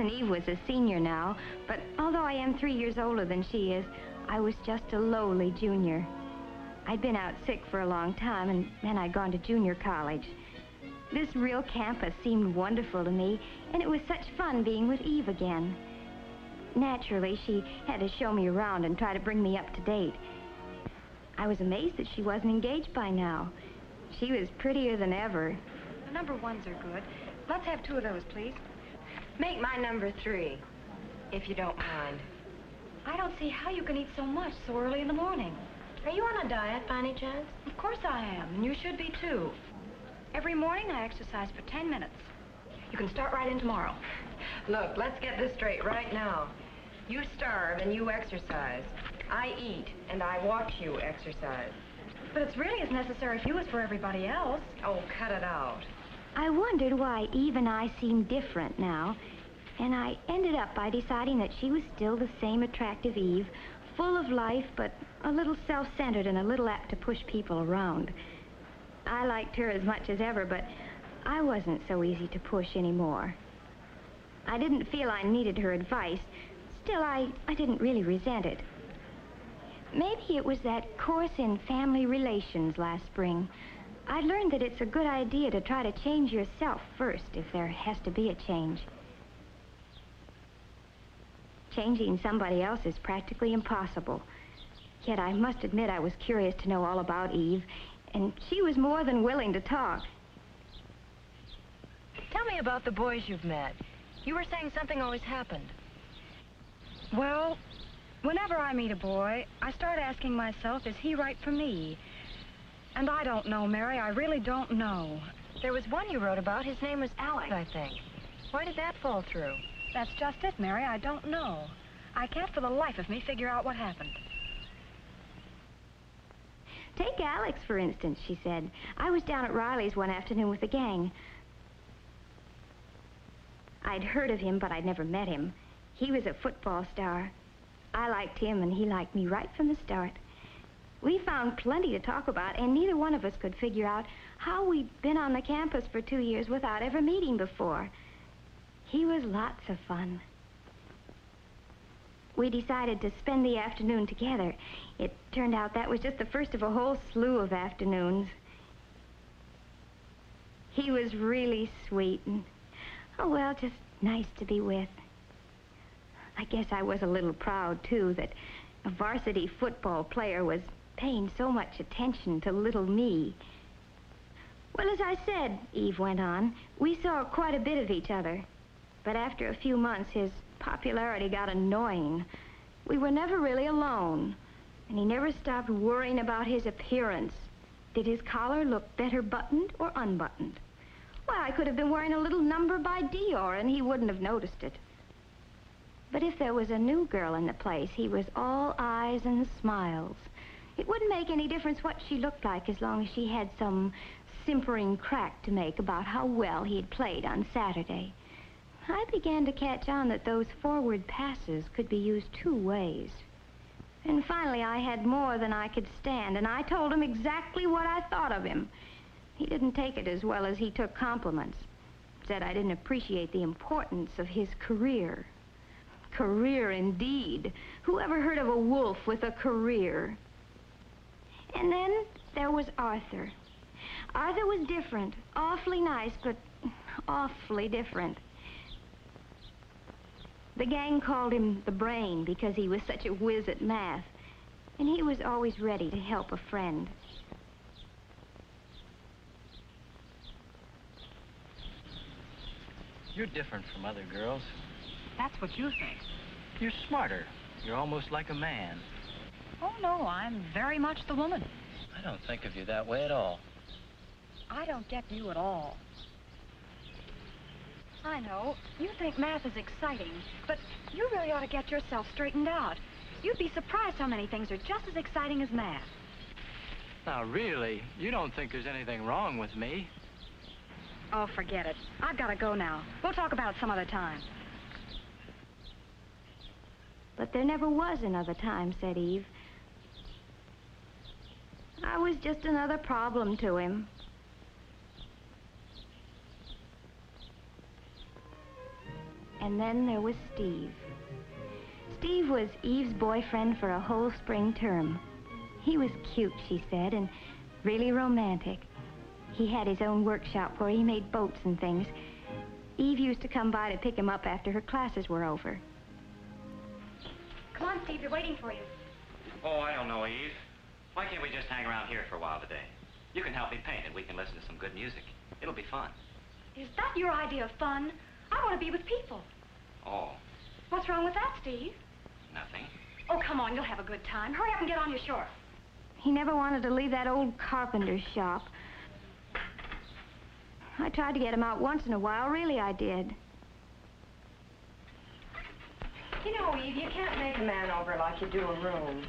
Cousin Eve was a senior now, but although I am 3 years older than she is, I was just a lowly junior. I'd been out sick for a long time, and then I'd gone to junior college. This real campus seemed wonderful to me, and it was such fun being with Eve again. Naturally, she had to show me around and try to bring me up to date. I was amazed that she wasn't engaged by now. She was prettier than ever. The number 1s are good. Let's have 2 of those, please. Make my number 3, if you don't mind. I don't see how you can eat so much so early in the morning. Are you on a diet, by any chance? Of course I am, and you should be, too. Every morning I exercise for 10 minutes. You can start right in tomorrow. Look, let's get this straight right now. You starve and you exercise. I eat and I watch you exercise. But it's really as necessary for you as for everybody else. Oh, cut it out. I wondered why Eve and I seemed different now, and I ended up by deciding that she was still the same attractive Eve, full of life, but a little self-centered and a little apt to push people around. I liked her as much as ever, but I wasn't so easy to push anymore. I didn't feel I needed her advice. Still, I didn't really resent it. Maybe it was that course in family relations last spring. I learned that it's a good idea to try to change yourself first if there has to be a change. Changing somebody else is practically impossible. Yet I must admit I was curious to know all about Eve, and she was more than willing to talk. Tell me about the boys you've met. You were saying something always happened. Well, whenever I meet a boy, I start asking myself, is he right for me? And I don't know, Mary. I really don't know. There was one you wrote about. His name was Alex, I think. Why did that fall through? That's just it, Mary. I don't know. I can't for the life of me figure out what happened. Take Alex, for instance, she said. I was down at Riley's one afternoon with the gang. I'd heard of him, but I'd never met him. He was a football star. I liked him, and he liked me right from the start. We found plenty to talk about, and neither one of us could figure out how we'd been on the campus for 2 years without ever meeting before. He was lots of fun. We decided to spend the afternoon together. It turned out that was just the first of a whole slew of afternoons. He was really sweet and, oh, well, just nice to be with. I guess I was a little proud, too, that a varsity football player was paying so much attention to little me. Well, as I said, Eve went on, we saw quite a bit of each other. But after a few months, his popularity got annoying. We were never really alone, and he never stopped worrying about his appearance. Did his collar look better buttoned or unbuttoned? Why, I could have been wearing a little number by Dior, and he wouldn't have noticed it. But if there was a new girl in the place, he was all eyes and smiles. It wouldn't make any difference what she looked like as long as she had some simpering crack to make about how well he had played on Saturday. I began to catch on that those forward passes could be used 2 ways. And finally, I had more than I could stand, and I told him exactly what I thought of him. He didn't take it as well as he took compliments. Said I didn't appreciate the importance of his career. Career, indeed. Who ever heard of a wolf with a career? And then there was Arthur. Arthur was different. Awfully nice, but awfully different. The gang called him the brain because he was such a whiz at math, and he was always ready to help a friend. You're different from other girls. That's what you think. You're smarter. You're almost like a man. Oh, no, I'm very much the woman. I don't think of you that way at all. I don't get you at all. I know. You think math is exciting, but you really ought to get yourself straightened out. You'd be surprised how many things are just as exciting as math. Now, really, you don't think there's anything wrong with me? Oh, forget it. I've got to go now. We'll talk about it some other time. But there never was another time, said Eve. I was just another problem to him. And then there was Steve. Steve was Eve's boyfriend for a whole spring term. He was cute, she said, and really romantic. He had his own workshop where he made boats and things. Eve used to come by to pick him up after her classes were over. Come on, Steve, they're waiting for you. Oh, I don't know, Eve. Why can't we just hang around here for a while today? You can help me paint, and we can listen to some good music. It'll be fun. Is that your idea of fun? I want to be with people. Oh, What's wrong with that, Steve? nothing. Oh, come on, you'll have a good time. Hurry up and get on your shore. He never wanted to leave that old carpenter's shop. I tried to get him out once in a while, really I did. You know, Eve, you can't make a man over like you do a room.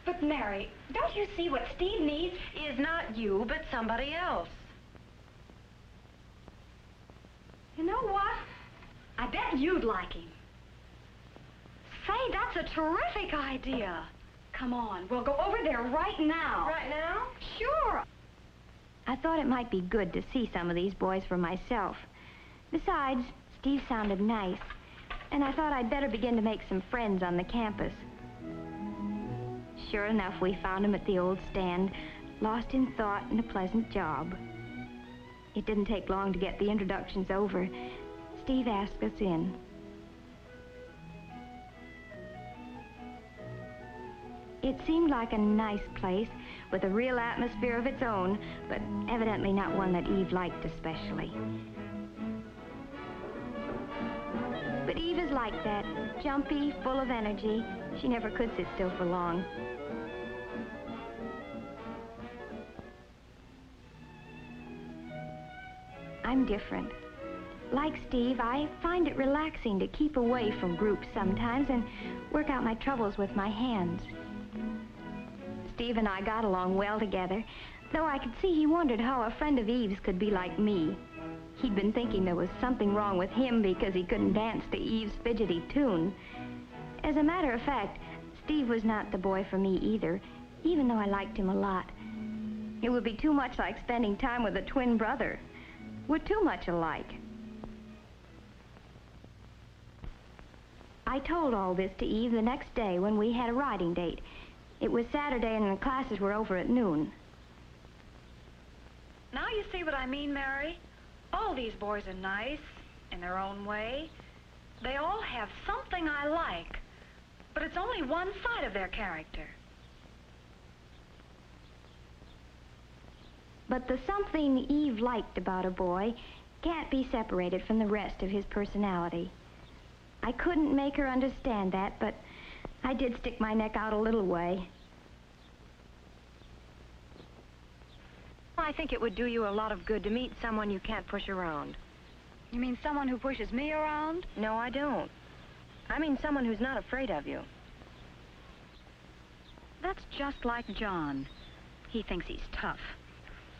But, Mary, don't you see what Steve needs? Is not you, but somebody else. You know what? I bet you'd like him. Say, that's a terrific idea. Come on, we'll go over there right now. Right now? Sure. I thought it might be good to see some of these boys for myself. Besides, Steve sounded nice, and I thought I'd better begin to make some friends on the campus. Sure enough, we found him at the old stand, lost in thought and a pleasant job. It didn't take long to get the introductions over. Steve asked us in. It seemed like a nice place with a real atmosphere of its own, but evidently not one that Eve liked especially. But Eve is like that, jumpy, full of energy. She never could sit still for long. I'm different. Like Steve, I find it relaxing to keep away from groups sometimes and work out my troubles with my hands. Steve and I got along well together, though I could see he wondered how a friend of Eve's could be like me. He'd been thinking there was something wrong with him because he couldn't dance to Eve's fidgety tune. As a matter of fact, Steve was not the boy for me either, even though I liked him a lot. It would be too much like spending time with a twin brother. We're too much alike. I told all this to Eve the next day when we had a riding date. It was Saturday and the classes were over at noon. Now you see what I mean, Mary? All these boys are nice in their own way. They all have something I like, but it's only one side of their character. But the something Eve liked about a boy can't be separated from the rest of his personality. I couldn't make her understand that, but I did stick my neck out a little way. I think it would do you a lot of good to meet someone you can't push around. You mean someone who pushes me around? No, I don't. I mean someone who's not afraid of you. That's just like John. He thinks he's tough.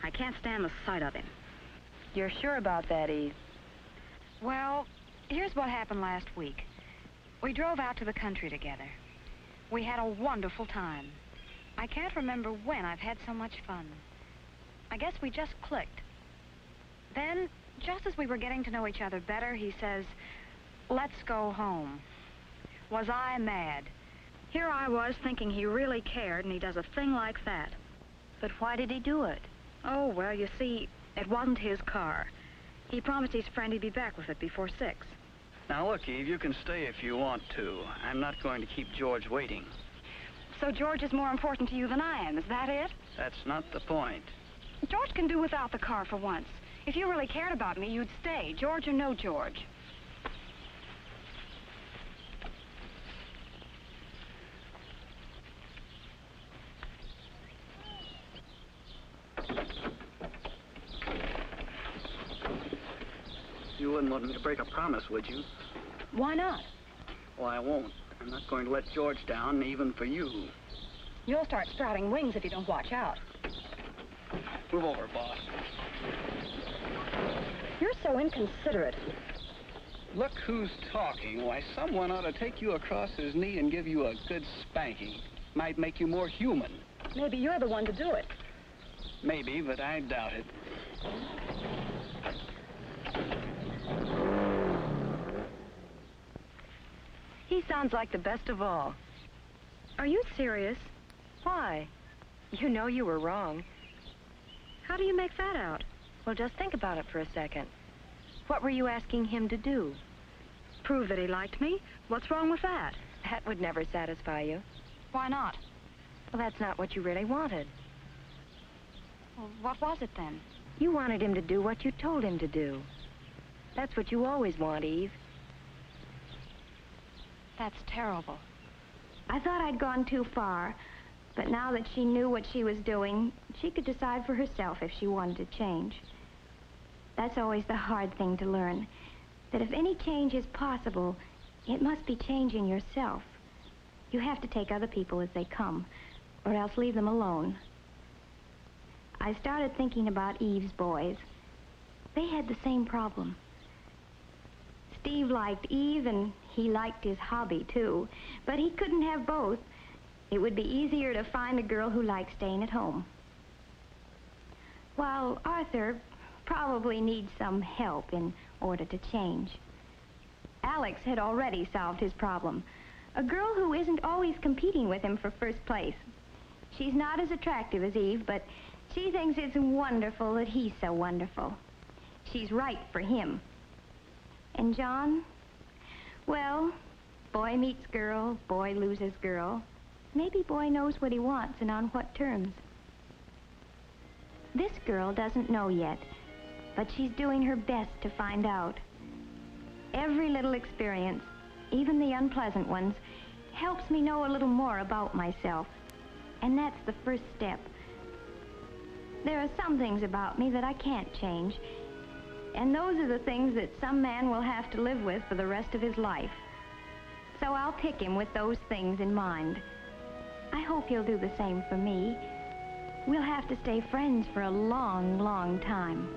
I can't stand the sight of him. You're sure about that, Eve? Well, here's what happened last week. We drove out to the country together. We had a wonderful time. I can't remember when I've had so much fun. I guess we just clicked. Then, just as we were getting to know each other better, he says, "Let's go home." Was I mad? Here I was thinking he really cared, and he does a thing like that. But why did he do it? Oh, well, you see, it wasn't his car. He promised his friend he'd be back with it before 6. Now, look, Eve, you can stay if you want to. I'm not going to keep George waiting. So George is more important to you than I am, is that it? That's not the point. George can do without the car for once. If you really cared about me, you'd stay, George or no George. You wouldn't want me to break a promise, would you? Why not? Well, I won't. I'm not going to let George down, even for you. You'll start sprouting wings if you don't watch out. Move over, boss. You're so inconsiderate. Look who's talking. Why, someone ought to take you across his knee and give you a good spanking. Might make you more human. Maybe you're the one to do it. Maybe, but I doubt it. He sounds like the best of all. Are you serious? Why? You know you were wrong. How do you make that out? Well, just think about it for a second. What were you asking him to do? Prove that he liked me? What's wrong with that? That would never satisfy you. Why not? Well, that's not what you really wanted. Well, what was it then? You wanted him to do what you told him to do. That's what you always want, Eve. That's terrible. I thought I'd gone too far, but now that she knew what she was doing, she could decide for herself if she wanted to change. That's always the hard thing to learn, that if any change is possible, it must be changing yourself. You have to take other people as they come, or else leave them alone. I started thinking about Eve's boys. They had the same problem. Steve liked Eve, and he liked his hobby, too. But he couldn't have both. It would be easier to find a girl who liked staying at home. While Arthur probably needs some help in order to change. Alex had already solved his problem. A girl who isn't always competing with him for first place. She's not as attractive as Eve, but she thinks it's wonderful that he's so wonderful. She's right for him. And John? Well, boy meets girl, boy loses girl. Maybe boy knows what he wants and on what terms. This girl doesn't know yet, but she's doing her best to find out. Every little experience, even the unpleasant ones, helps me know a little more about myself. And that's the first step. There are some things about me that I can't change. And those are the things that some man will have to live with for the rest of his life. So I'll pick him with those things in mind. I hope he'll do the same for me. We'll have to stay friends for a long, long time.